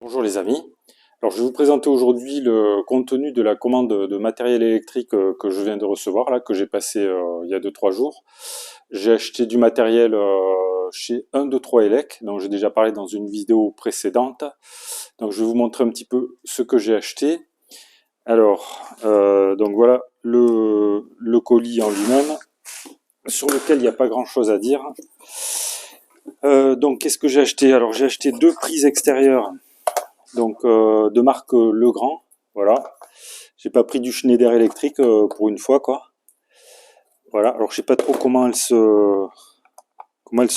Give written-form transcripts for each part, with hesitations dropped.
Bonjour les amis. Alors je vais vous présenter aujourd'hui le contenu de la commande de matériel électrique que je viens de recevoir là, que j'ai passé il y a 2-3 jours. J'ai acheté du matériel chez 1, 2, 3 Elec, dont j'ai déjà parlé dans une vidéo précédente. Donc je vais vous montrer un petit peu ce que j'ai acheté. Alors, donc voilà le colis en lui-même, sur lequel il n'y a pas grand-chose à dire. Donc qu'est-ce que j'ai acheté? Alors j'ai acheté deux prises extérieures donc de marque Legrand, voilà. J'ai pas pris du Schneider électrique pour une fois quoi. Voilà, alors je sais pas trop comment elles se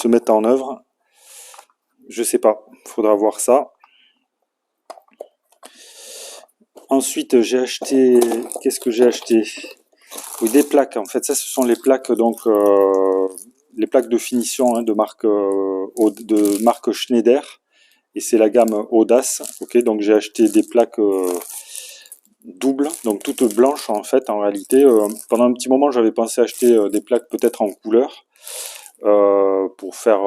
mettent en œuvre. Je sais pas, faudra voir ça. Ensuite j'ai acheté, qu'est-ce que j'ai acheté? Oui, des plaques. En fait, ça ce sont les plaques donc les plaques de finition hein, de marque Schneider et c'est la gamme Audace. Ok, donc j'ai acheté des plaques double, donc toute blanche en fait en réalité. Pendant un petit moment j'avais pensé acheter des plaques peut-être en couleur pour faire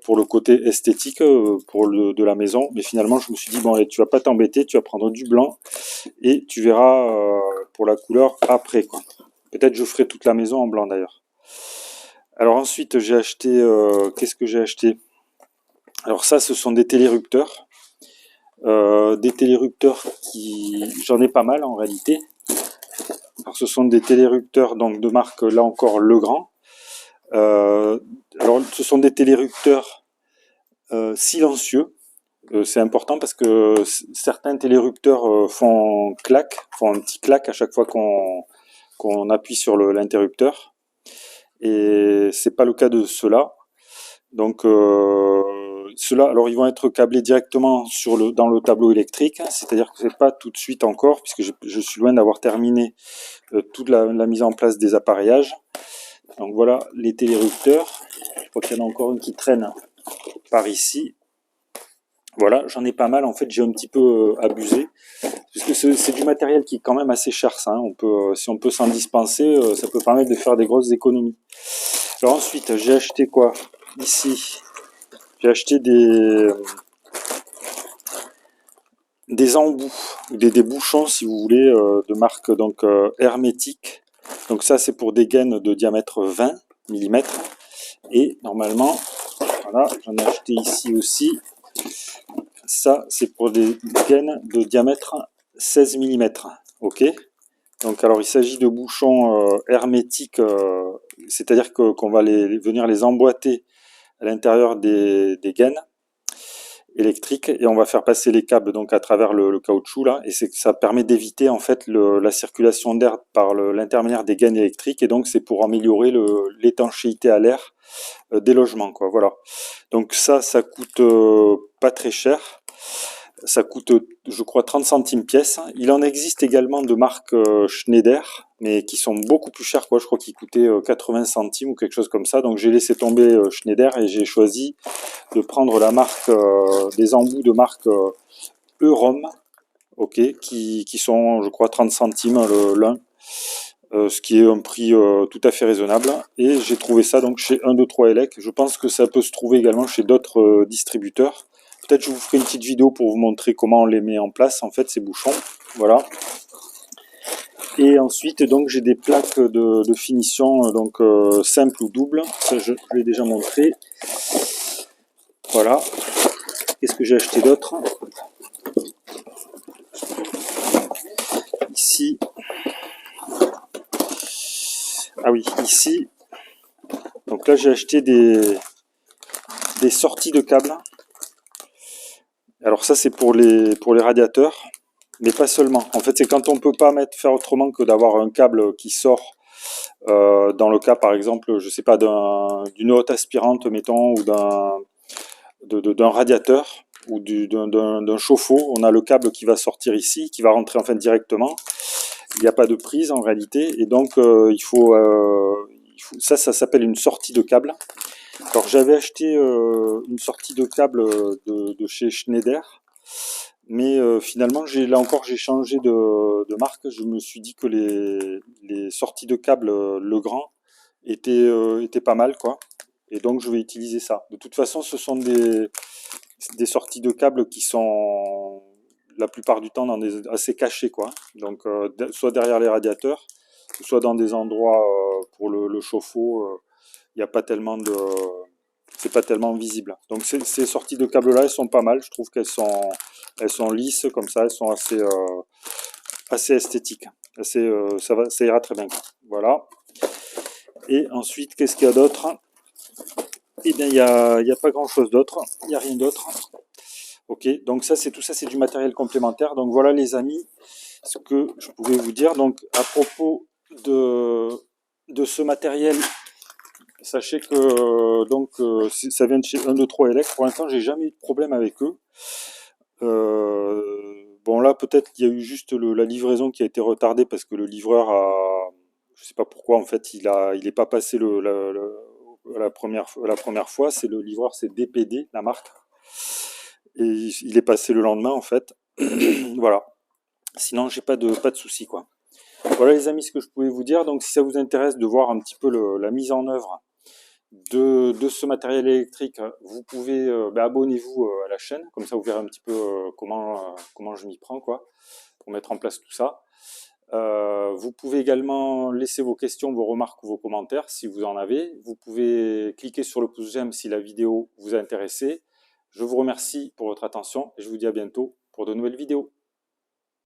pour le côté esthétique de la maison, mais finalement je me suis dit bon allez, tu vas pas t'embêter, tu vas prendre du blanc et tu verras pour la couleur après quoi. Peut-être je ferai toute la maison en blanc d'ailleurs. Alors ensuite j'ai acheté qu'est-ce que j'ai acheté? Alors ça ce sont des télérupteurs. Des télérupteurs qui j'en ai pas mal en réalité. Alors, ce sont des télérupteurs donc de marque là encore Legrand. Alors ce sont des télérupteurs silencieux. C'est important parce que certains télérupteurs font un petit clac à chaque fois qu'on appuie sur l'interrupteur. Et c'est pas le cas de ceux-là. Donc ceux-là, alors ils vont être câblés directement dans le tableau électrique, c'est-à-dire que c'est pas tout de suite encore, puisque je suis loin d'avoir terminé toute la mise en place des appareillages. Donc voilà les télérupteurs. Je crois qu'il y en a encore une qui traîne par ici. Voilà, j'en ai pas mal. En fait, j'ai un petit peu abusé, puisque c'est du matériel qui est quand même assez cher. Ça, hein. Si on peut s'en dispenser, ça peut permettre de faire des grosses économies. Alors ensuite, j'ai acheté quoi? Ici, j'ai acheté des embouts, des bouchons si vous voulez, de marque donc hermétique. Donc ça c'est pour des gaines de diamètre 20 mm. Et normalement, voilà, j'en ai acheté ici aussi. Ça c'est pour des gaines de diamètre 16 mm. Ok. Donc alors il s'agit de bouchons hermétiques, c'est-à-dire qu'on va venir les emboîter à l'intérieur des gaines électrique et on va faire passer les câbles donc à travers le caoutchouc là et ça permet d'éviter en fait la circulation d'air par l'intermédiaire des gaines électriques et donc c'est pour améliorer l'étanchéité à l'air des logements quoi. Voilà, donc ça coûte pas très cher, ça coûte je crois 30 centimes pièce. Il en existe également de marque Schneider mais qui sont beaucoup plus chers quoi. Je crois qu'ils coûtaient 80 centimes ou quelque chose comme ça, donc j'ai laissé tomber Schneider et j'ai choisi de prendre la marque des embouts de marque Eurom, ok, qui sont je crois 30 centimes l'un, ce qui est un prix tout à fait raisonnable. Et j'ai trouvé ça donc chez 1, 2, 3 Elec. Je pense que ça peut se trouver également chez d'autres distributeurs. Peut-être je vous ferai une petite vidéo pour vous montrer comment on les met en place en fait ces bouchons. Voilà. Et ensuite donc j'ai des plaques de finition donc simple ou double. Ça je l'ai déjà montré. Voilà. Qu'est-ce que j'ai acheté d'autre? Ici. Ah oui, ici. Donc là j'ai acheté des sorties de câbles. Alors ça c'est pour les radiateurs, mais pas seulement. En fait c'est quand on peut pas faire autrement que d'avoir un câble qui sort dans le cas par exemple, je sais pas, d'une haute aspirante mettons, ou d'un radiateur ou d'un chauffe-eau. On a le câble qui va sortir ici, qui va rentrer en fait directement. Il n'y a pas de prise en réalité et donc ça s'appelle une sortie de câble. Alors j'avais acheté une sortie de câble de chez Schneider, mais finalement là encore j'ai changé de marque. Je me suis dit que les sorties de câble Legrand étaient pas mal quoi, et donc je vais utiliser ça. De toute façon ce sont des sorties de câble qui sont la plupart du temps dans assez cachés, quoi. Donc, soit derrière les radiateurs, soit dans des endroits pour le chauffe-eau, il n'y a pas tellement de... c'est pas tellement visible. Donc ces sorties de câbles là, elles sont pas mal. Je trouve elles sont lisses comme ça, elles sont assez esthétiques. Ça ira très bien. Voilà. Et ensuite, qu'est-ce qu'il y a d'autre? Eh bien, il y a pas grand-chose d'autre. Il n'y a rien d'autre. Ok, donc tout ça, c'est du matériel complémentaire. Donc voilà, les amis, ce que je pouvais vous dire. Donc à propos de ce matériel, sachez que ça vient de chez 1, 2, 3 Elect. Pour l'instant, j'ai jamais eu de problème avec eux. Bon là, peut-être qu'il y a eu juste la livraison qui a été retardée parce que le livreur je sais pas pourquoi en fait, il est pas passé la première fois. C'est le livreur, c'est DPD, la marque, et il est passé le lendemain en fait. Voilà. Sinon, j'ai pas de soucis quoi. Voilà les amis, ce que je pouvais vous dire. Donc si ça vous intéresse de voir un petit peu la mise en œuvre de ce matériel électrique, vous pouvez abonnez-vous à la chaîne, comme ça vous verrez un petit peu comment je m'y prends quoi, pour mettre en place tout ça. Vous pouvez également laisser vos questions, vos remarques ou vos commentaires si vous en avez. Vous pouvez cliquer sur le pouce j'aime si la vidéo vous a intéressé. Je vous remercie pour votre attention et je vous dis à bientôt pour de nouvelles vidéos.